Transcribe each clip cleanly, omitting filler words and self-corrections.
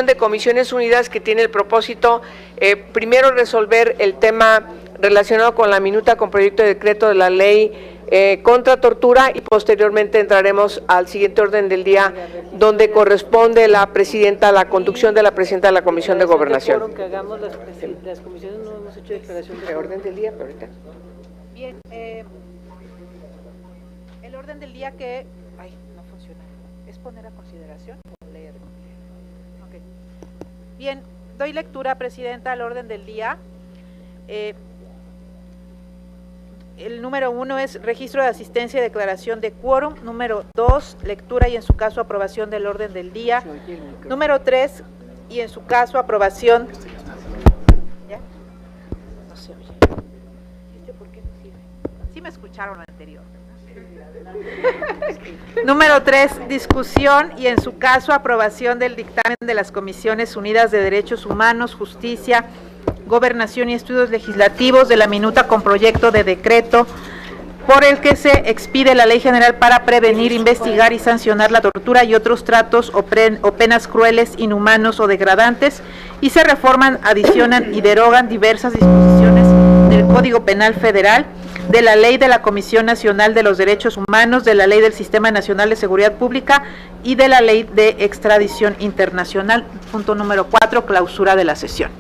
de Comisiones Unidas que tiene el propósito, primero, resolver el tema relacionado con la minuta con proyecto de decreto de la ley contra tortura, y posteriormente entraremos al siguiente orden del día, donde corresponde la conducción de la presidenta de la Comisión de Gobernación. Que hagamos las comisiones no hemos hecho declaración de orden del día, pero ahorita. Bien, el orden del día que... Ay, no funciona. ¿Es poner a consideración o leer? Okay. Bien, doy lectura, Presidenta, al orden del día. El número 1 es registro de asistencia y declaración de quórum. Número 2, lectura y en su caso aprobación del orden del día. Número 3, y en su caso aprobación... ¿Ya? No se oye. ¿Por qué no sirve? Sí me escucharon anterior. Número 3, discusión y en su caso aprobación del dictamen de las Comisiones Unidas de Derechos Humanos, Justicia, Gobernación y Estudios Legislativos de la minuta con proyecto de decreto por el que se expide la Ley General para prevenir, investigar y sancionar la tortura y otros tratos o penas crueles, inhumanos o degradantes, y se reforman, adicionan y derogan diversas disposiciones del Código Penal Federal, de la Ley de la Comisión Nacional de los Derechos Humanos, de la Ley del Sistema Nacional de Seguridad Pública y de la Ley de Extradición Internacional. Punto número 4, clausura de la sesión.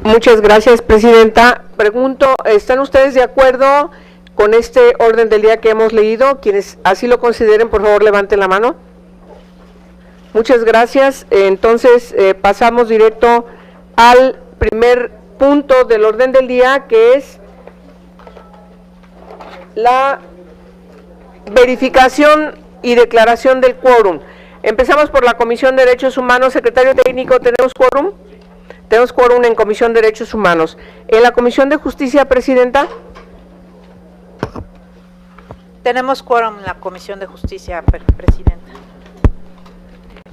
Muchas gracias, Presidenta. Pregunto, ¿están ustedes de acuerdo con este orden del día que hemos leído? Quienes así lo consideren, por favor, levanten la mano. Muchas gracias. Entonces, pasamos directo al primer punto del orden del día, que es la verificación y declaración del quórum. Empezamos por la Comisión de Derechos Humanos. Secretario Técnico, ¿tenemos quórum? Tenemos quórum en Comisión de Derechos Humanos. ¿En la Comisión de Justicia, Presidenta? Tenemos quórum en la Comisión de Justicia, Presidenta.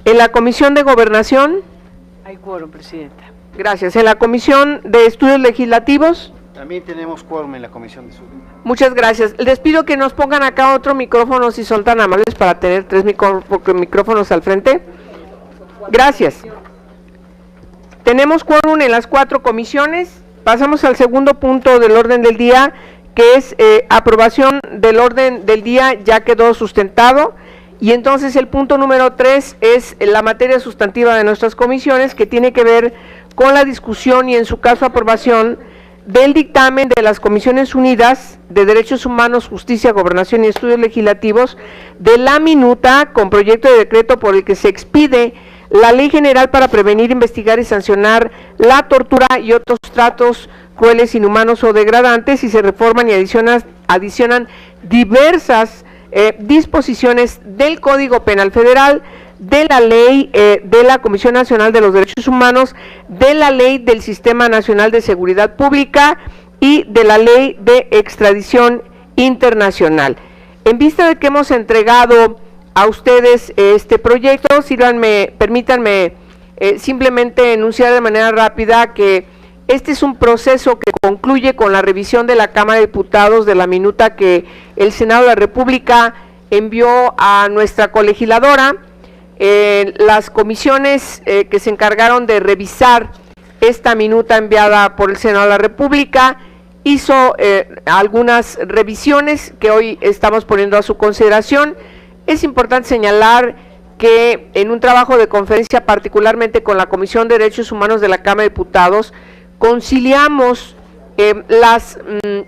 ¿En la Comisión de Gobernación? Hay quórum, Presidenta. Gracias. ¿En la Comisión de Estudios Legislativos? También tenemos quórum en la Comisión de Estudios. Muchas gracias. Les pido que nos pongan acá otro micrófono, si son tan amables, para tener 3 micrófonos al frente. Gracias. Tenemos quórum en las 4 comisiones. Pasamos al segundo punto del orden del día, que es aprobación del orden del día, ya quedó sustentado. Y entonces el punto número 3 es la materia sustantiva de nuestras comisiones, que tiene que ver con la discusión y en su caso aprobación del dictamen de las Comisiones Unidas de Derechos Humanos, Justicia, Gobernación y Estudios Legislativos de la minuta con proyecto de decreto por el que se expide la Ley General para prevenir, investigar y sancionar la tortura y otros tratos crueles, inhumanos o degradantes, y se reforman y adicionan diversas disposiciones del Código Penal Federal, de la Ley de la Comisión Nacional de los Derechos Humanos, de la Ley del Sistema Nacional de Seguridad Pública y de la Ley de Extradición Internacional. En vista de que hemos entregado a ustedes este proyecto, permítanme simplemente enunciar de manera rápida que este es un proceso que concluye con la revisión de la Cámara de Diputados de la minuta que el Senado de la República envió a nuestra colegisladora. Las comisiones que se encargaron de revisar esta minuta enviada por el Senado de la República hizo algunas revisiones que hoy estamos poniendo a su consideración. Es importante señalar que en un trabajo de conferencia, particularmente con la Comisión de Derechos Humanos de la Cámara de Diputados, conciliamos las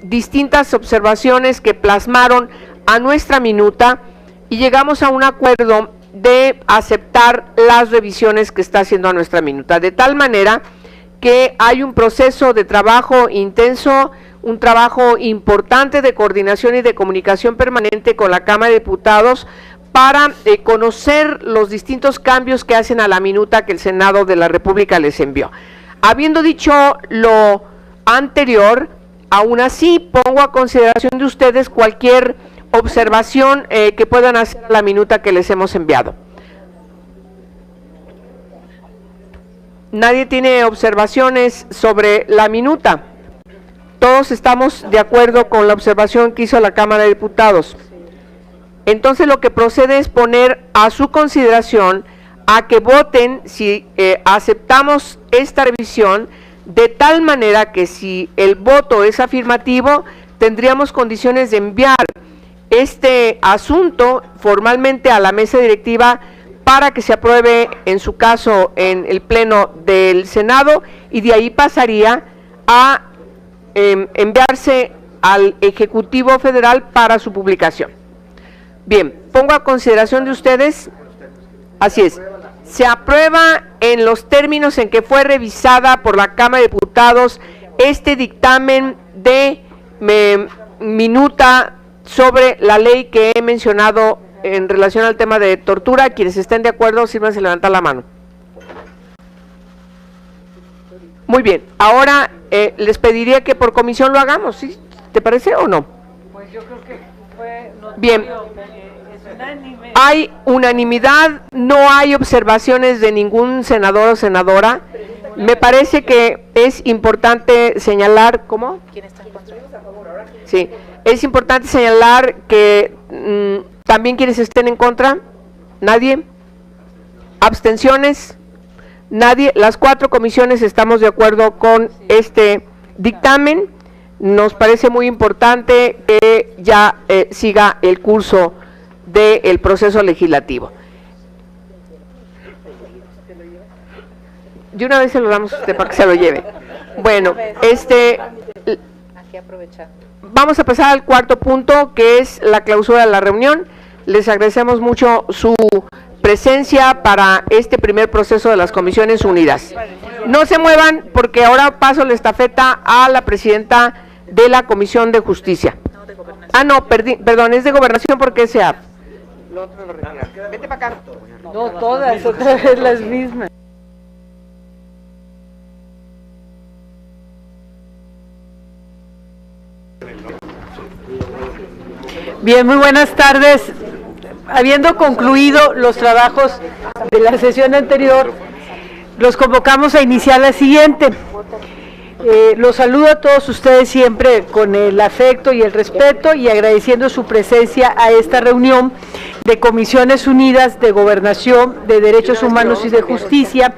distintas observaciones que plasmaron a nuestra minuta y llegamos a un acuerdo de aceptar las revisiones que está haciendo a nuestra minuta, de tal manera que hay un proceso de trabajo intenso, un trabajo importante de coordinación y de comunicación permanente con la Cámara de Diputados para conocer los distintos cambios que hacen a la minuta que el Senado de la República les envió. Habiendo dicho lo anterior, aún así pongo a consideración de ustedes cualquier observación que puedan hacer a la minuta que les hemos enviado. ¿Nadie tiene observaciones sobre la minuta? Todos estamos de acuerdo con la observación que hizo la Cámara de Diputados. Entonces lo que procede es poner a su consideración a que voten si aceptamos esta revisión, de tal manera que si el voto es afirmativo, tendríamos condiciones de enviar este asunto formalmente a la mesa directiva para que se apruebe, en su caso, en el Pleno del Senado, y de ahí pasaría a enviarse al Ejecutivo Federal para su publicación. Bien, pongo a consideración de ustedes, así es, se aprueba en los términos en que fue revisada por la Cámara de Diputados este dictamen de minuta sobre la ley que he mencionado en relación al tema de tortura. Quienes estén de acuerdo, sírvanse levantar la mano. Muy bien, ahora les pediría que por comisión lo hagamos, ¿sí? ¿Te parece o no? Pues yo creo que fue notorio, bien, es unánime. Hay unanimidad, no hay observaciones de ningún senador o senadora. Me parece que es importante señalar, ¿cómo? ¿Quién está en contra? Sí, es importante señalar que también quienes estén en contra, nadie, abstenciones, nadie. Las 4 comisiones estamos de acuerdo con este dictamen. Nos parece muy importante que ya siga el curso del proceso legislativo. De una vez se lo damos a usted para que se lo lleve. Bueno, Aquí aprovechando. vamos a pasar al cuarto punto, que es la clausura de la reunión. Les agradecemos mucho su presencia para este primer proceso de las Comisiones Unidas. No se muevan, porque ahora paso la estafeta a la presidenta de la Comisión de Justicia. No, de gobernación. Ah, no, perdón, es de Gobernación porque es SEAP. Lo otro lo retira. Vete para acá. No todas, otra vez las mismas. Bien, muy buenas tardes. Habiendo concluido los trabajos de la sesión anterior, los convocamos a iniciar la siguiente. Los saludo a todos ustedes siempre con el afecto y el respeto, y agradeciendo su presencia a esta reunión de Comisiones Unidas de Gobernación, de Derechos Humanos y de Justicia,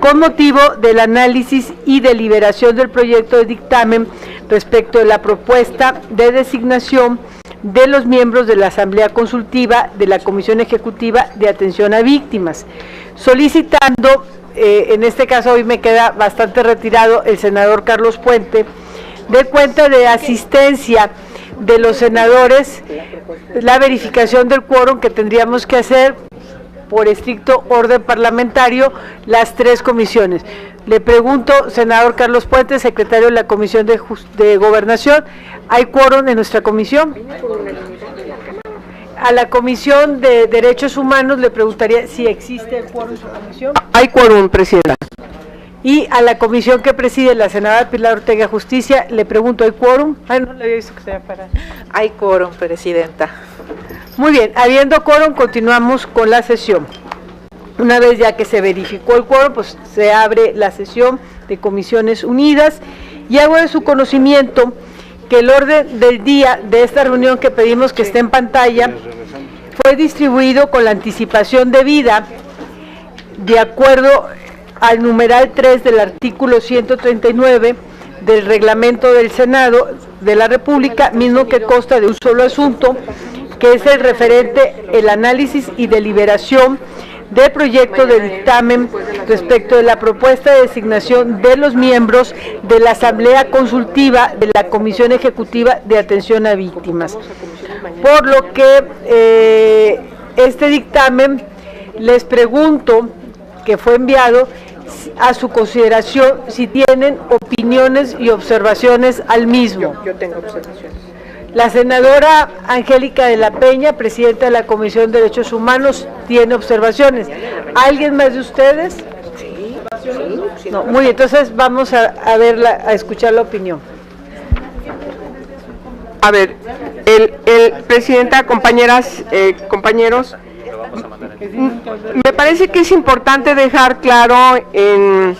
con motivo del análisis y deliberación del proyecto de dictamen respecto de la propuesta de designación de los miembros de la Asamblea Consultiva de la Comisión Ejecutiva de Atención a Víctimas, solicitando, en este caso hoy me queda bastante retirado el senador Carlos Puente, de cuenta de asistencia de los senadores, la verificación del quórum que tendríamos que hacer por estricto orden parlamentario las 3 comisiones. Le pregunto, senador Carlos Puente, secretario de la Comisión de Gobernación, ¿hay quórum en nuestra comisión? A la Comisión de Derechos Humanos le preguntaría si existe el quórum en su comisión. Hay quórum, presidenta. Y a la comisión que preside la senadora Pilar Ortega Justicia, le pregunto, ¿hay quórum? Ay, no le había visto que se había parado. Hay quórum, presidenta. Muy bien, habiendo quórum, continuamos con la sesión. Una vez ya que se verificó el quórum, pues se abre la sesión de Comisiones Unidas, y hago de su conocimiento que el orden del día de esta reunión, que pedimos que esté en pantalla, fue distribuido con la anticipación debida, de acuerdo al numeral 3 del artículo 139 del reglamento del Senado de la República, mismo que consta de un solo asunto, que es el referente el análisis y deliberación del proyecto de dictamen respecto de la propuesta de designación de los miembros de la Asamblea Consultiva de la Comisión Ejecutiva de Atención a Víctimas. Por lo que este dictamen, les pregunto, que fue enviado a su consideración, si tienen opiniones y observaciones al mismo. Yo tengo observaciones. La senadora Angélica de la Peña, presidenta de la Comisión de Derechos Humanos, tiene observaciones. ¿Alguien más de ustedes? Sí. No, muy bien, entonces vamos a escuchar la opinión. A ver, presidenta, compañeras, compañeros, me parece que es importante dejar claro en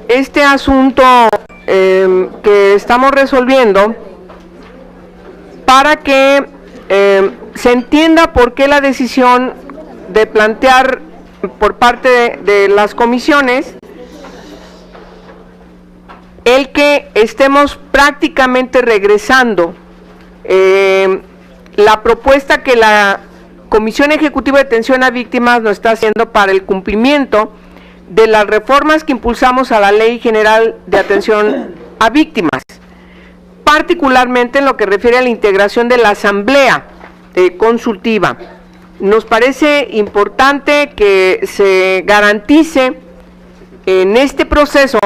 este asunto que estamos resolviendo, para que se entienda por qué la decisión de plantear por parte de las comisiones el que estemos prácticamente regresando la propuesta que la Comisión Ejecutiva de Atención a Víctimas nos está haciendo para el cumplimiento de las reformas que impulsamos a la Ley General de Atención a Víctimas, particularmente en lo que refiere a la integración de la Asamblea Consultiva. Nos parece importante que se garantice en este proceso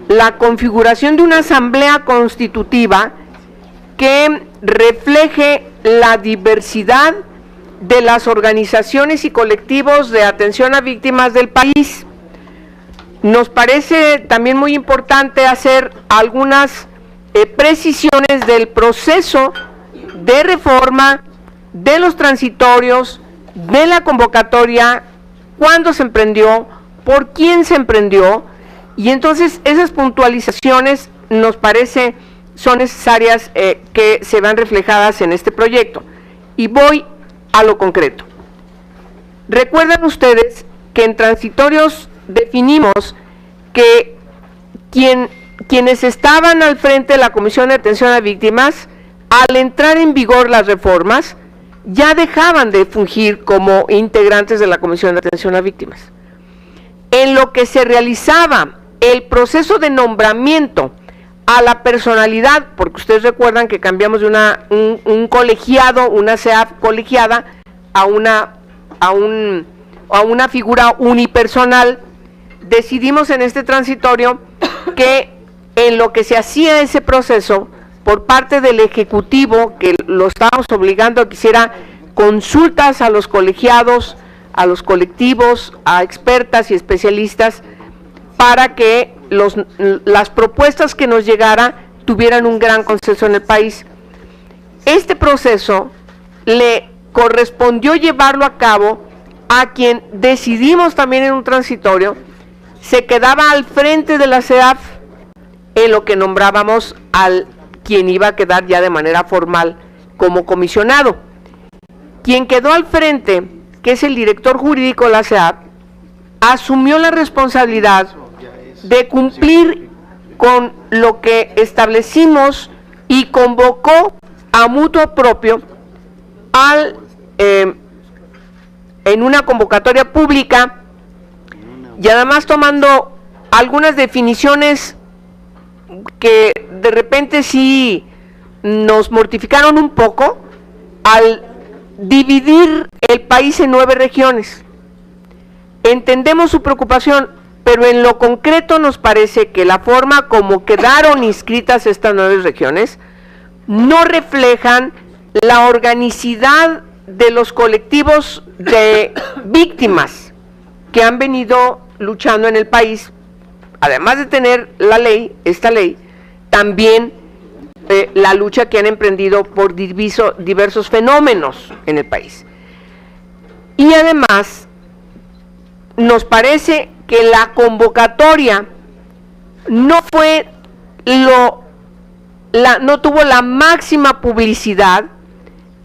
la configuración de una Asamblea Constitutiva que refleje la diversidad de las organizaciones y colectivos de atención a víctimas del país. Nos parece también muy importante hacer algunas precisiones del proceso de reforma, de los transitorios, de la convocatoria, cuándo se emprendió, por quién se emprendió, y entonces esas puntualizaciones nos parece son necesarias que se vean reflejadas en este proyecto. Y voy a lo concreto. Recuerdan ustedes que en transitorios definimos que quienes estaban al frente de la Comisión de Atención a Víctimas, al entrar en vigor las reformas, ya dejaban de fungir como integrantes de la Comisión de Atención a Víctimas. En lo que se realizaba el proceso de nombramiento a la personalidad, porque ustedes recuerdan que cambiamos de un colegiado, una CEAF colegiada, a una figura unipersonal, decidimos en este transitorio que en lo que se hacía ese proceso por parte del Ejecutivo, que lo estábamos obligando a que hiciera consultas a los colegiados, a los colectivos, a expertas y especialistas, para que las propuestas que nos llegara tuvieran un gran consenso en el país. Este proceso le correspondió llevarlo a cabo a quien decidimos también en un transitorio, se quedaba al frente de la CEAF en lo que nombrábamos al quien iba a quedar ya de manera formal como comisionado. Quien quedó al frente, que es el director jurídico de la CEAF, asumió la responsabilidad de cumplir con lo que establecimos y convocó a mutuo propio en una convocatoria pública, y además tomando algunas definiciones que de repente sí nos mortificaron un poco al dividir el país en 9 regiones. Entendemos su preocupación, pero en lo concreto nos parece que la forma como quedaron inscritas estas 9 regiones no reflejan la organicidad de los colectivos de víctimas que han venido luchando en el país, además de tener la ley, esta ley, también la lucha que han emprendido por diversos fenómenos en el país. Y además, nos parece que la convocatoria no fue no tuvo la máxima publicidad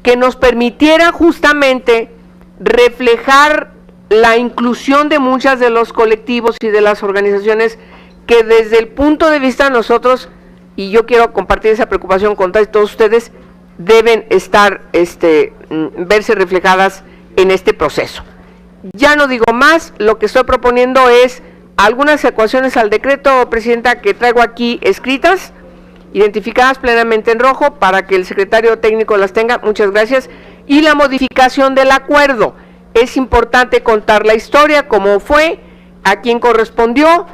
que nos permitiera justamente reflejar la inclusión de muchas de los colectivos y de las organizaciones que desde el punto de vista de nosotros, y yo quiero compartir esa preocupación con todos ustedes, deben estar, verse reflejadas en este proceso. Ya no digo más, lo que estoy proponiendo es algunas ecuaciones al decreto, Presidenta, que traigo aquí escritas, identificadas plenamente en rojo, para que el secretario técnico las tenga, muchas gracias, y la modificación del acuerdo. Es importante contar la historia, cómo fue, a quién correspondió,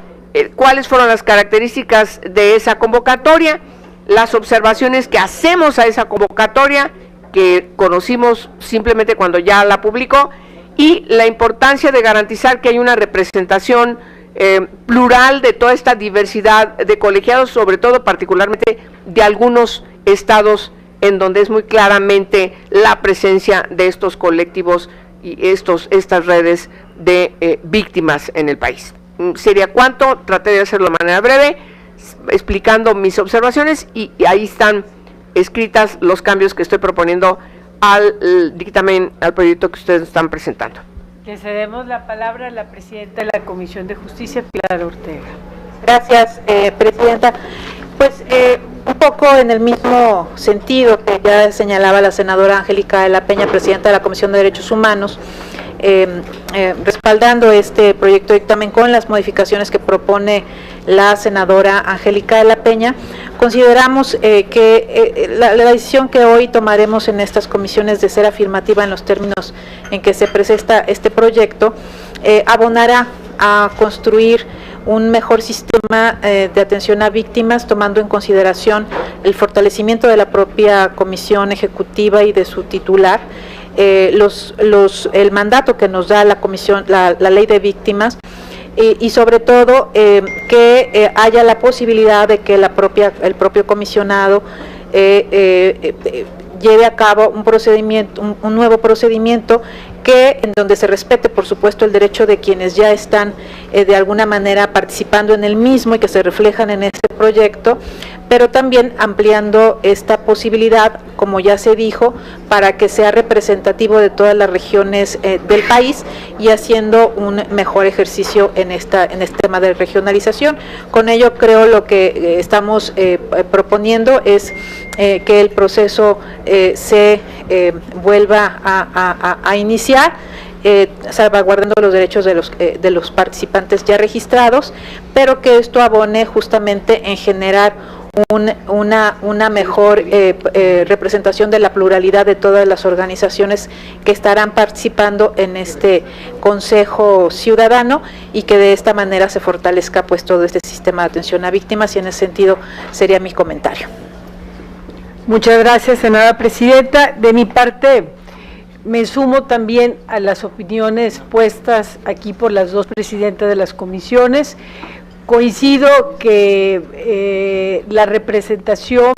cuáles fueron las características de esa convocatoria, las observaciones que hacemos a esa convocatoria, que conocimos simplemente cuando ya la publicó, y la importancia de garantizar que hay una representación plural de toda esta diversidad de colegiados, sobre todo particularmente de algunos estados en donde es muy claramente la presencia de estos colectivos y estas redes de víctimas en el país. Sería cuanto, traté de hacerlo de manera breve, explicando mis observaciones, y ahí están escritas los cambios que estoy proponiendo al dictamen, al proyecto que ustedes están presentando. Le cedemos la palabra a la presidenta de la Comisión de Justicia, Pilar Ortega. Gracias, presidenta. Pues un poco en el mismo sentido que ya señalaba la senadora Angélica de la Peña, presidenta de la Comisión de Derechos Humanos, respaldando este proyecto de dictamen con las modificaciones que propone la senadora Angélica de la Peña, consideramos que la decisión que hoy tomaremos en estas comisiones de ser afirmativa en los términos en que se presenta este proyecto, abonará a construir un mejor sistema de atención a víctimas, tomando en consideración el fortalecimiento de la propia comisión ejecutiva y de su titular, el mandato que nos da la comisión, la ley de víctimas, y sobre todo que haya la posibilidad de que el propio comisionado lleve a cabo un procedimiento, un nuevo procedimiento en donde se respete, por supuesto, el derecho de quienes ya están de alguna manera participando en el mismo y que se reflejan en este proyecto, pero también ampliando esta posibilidad, como ya se dijo, para que sea representativo de todas las regiones del país y haciendo un mejor ejercicio en este tema de regionalización. Con ello, creo lo que estamos proponiendo es que el proceso se vuelva a iniciar, salvaguardando los derechos de los participantes ya registrados, pero que esto abone justamente en generar una mejor representación de la pluralidad de todas las organizaciones que estarán participando en este Consejo Ciudadano, y que de esta manera se fortalezca pues todo este sistema de atención a víctimas, y en ese sentido sería mi comentario. Muchas gracias, senadora presidenta. De mi parte, me sumo también a las opiniones puestas aquí por las dos presidentas de las comisiones. Coincido que la representación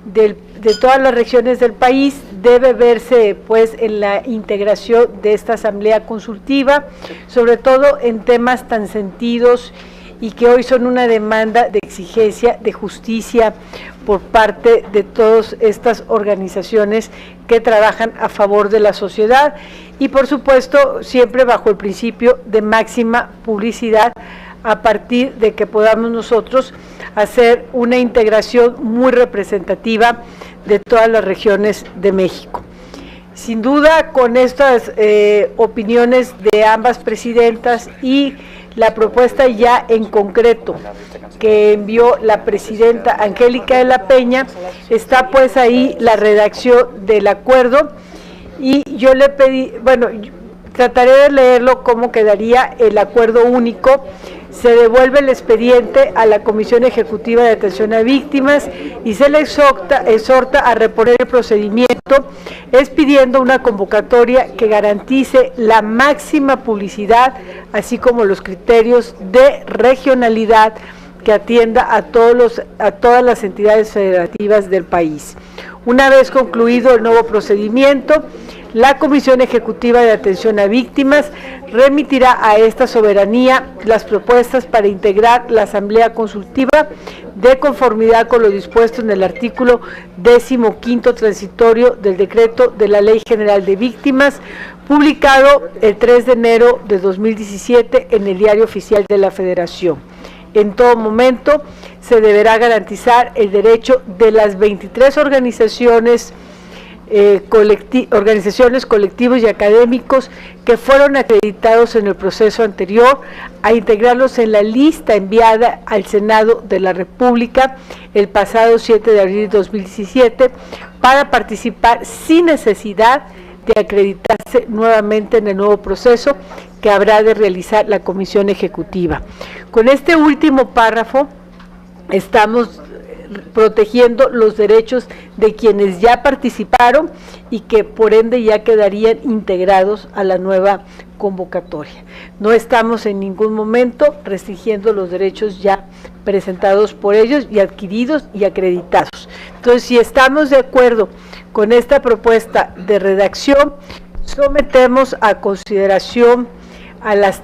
de todas las regiones del país debe verse pues en la integración de esta asamblea consultiva, sobre todo en temas tan sentidos y que hoy son una demanda de exigencia de justicia por parte de todas estas organizaciones que trabajan a favor de la sociedad, y por supuesto siempre bajo el principio de máxima publicidad, a partir de que podamos nosotros hacer una integración muy representativa de todas las regiones de México. Sin duda, con estas opiniones de ambas presidentas y la propuesta ya en concreto que envió la presidenta Angélica de la Peña, está pues ahí la redacción del acuerdo, y yo le pedí, bueno, trataré de leerlo cómo quedaría el acuerdo único. Se devuelve el expediente a la Comisión Ejecutiva de Atención a Víctimas y se le exhorta a reponer el procedimiento, expidiendo una convocatoria que garantice la máxima publicidad, así como los criterios de regionalidad que atienda a todas las entidades federativas del país. Una vez concluido el nuevo procedimiento, la Comisión Ejecutiva de Atención a Víctimas remitirá a esta soberanía las propuestas para integrar la Asamblea Consultiva de conformidad con lo dispuesto en el artículo 15º transitorio del decreto de la Ley General de Víctimas, publicado el 3 de enero de 2017 en el Diario Oficial de la Federación. En todo momento se deberá garantizar el derecho de las 23 organizaciones, colectivos y académicos que fueron acreditados en el proceso anterior a integrarlos en la lista enviada al Senado de la República el pasado 7 de abril de 2017 para participar sin necesidad de acreditarse nuevamente en el nuevo proceso que habrá de realizar la Comisión Ejecutiva. Con este último párrafo estamos protegiendo los derechos de quienes ya participaron y que por ende ya quedarían integrados a la nueva convocatoria. No estamos en ningún momento restringiendo los derechos ya presentados por ellos y adquiridos y acreditados. Entonces, si estamos de acuerdo con esta propuesta de redacción, sometemos a consideración a las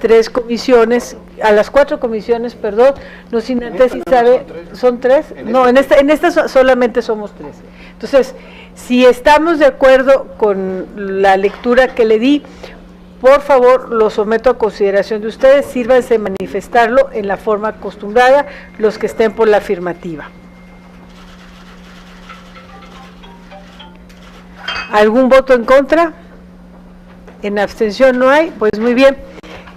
cuatro comisiones, perdón, no sin antes, si sabe, ¿son tres? No, en esta solamente somos tres. Entonces, si estamos de acuerdo con la lectura que le di, Por favor, lo someto a consideración de ustedes, sírvanse de manifestarlo en la forma acostumbrada, los que estén por la afirmativa. ¿Algún voto en contra? En abstención no hay, pues muy bien,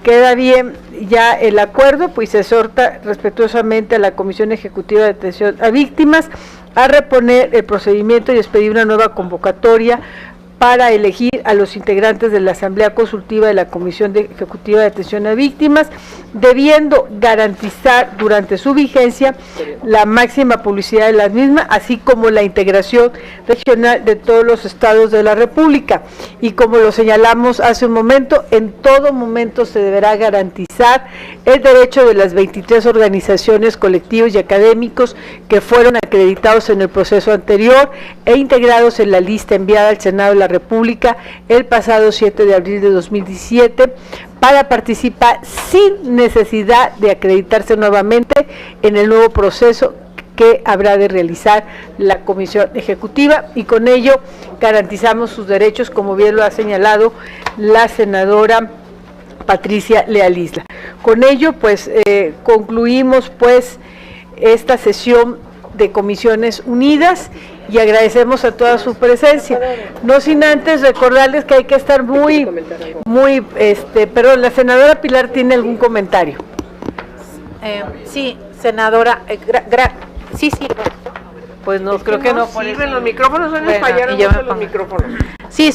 queda bien ya el acuerdo, pues se exhorta respetuosamente a la Comisión Ejecutiva de Atención a Víctimas a reponer el procedimiento y expedir una nueva convocatoria para elegir a los integrantes de la Asamblea Consultiva de la Comisión Ejecutiva de Atención a Víctimas, debiendo garantizar durante su vigencia la máxima publicidad de las mismas, así como la integración regional de todos los estados de la República. Y como lo señalamos hace un momento, en todo momento se deberá garantizar el derecho de las 23 organizaciones, colectivos y académicos que fueron acreditados en el proceso anterior e integrados en la lista enviada al Senado de la República el pasado 7 de abril de 2017 para participar sin necesidad de acreditarse nuevamente en el nuevo proceso que habrá de realizar la Comisión Ejecutiva, y con ello garantizamos sus derechos, como bien lo ha señalado la senadora Patricia Leal Isla. Con ello, pues, concluimos, pues, esta sesión de Comisiones Unidas y agradecemos a toda su presencia. No sin antes recordarles que hay que estar perdón, la senadora Pilar tiene algún comentario. Sí, senadora, sí. Pues no, creo que no sirven los micrófonos, Bueno, y yo me los pongo. micrófonos. Sí,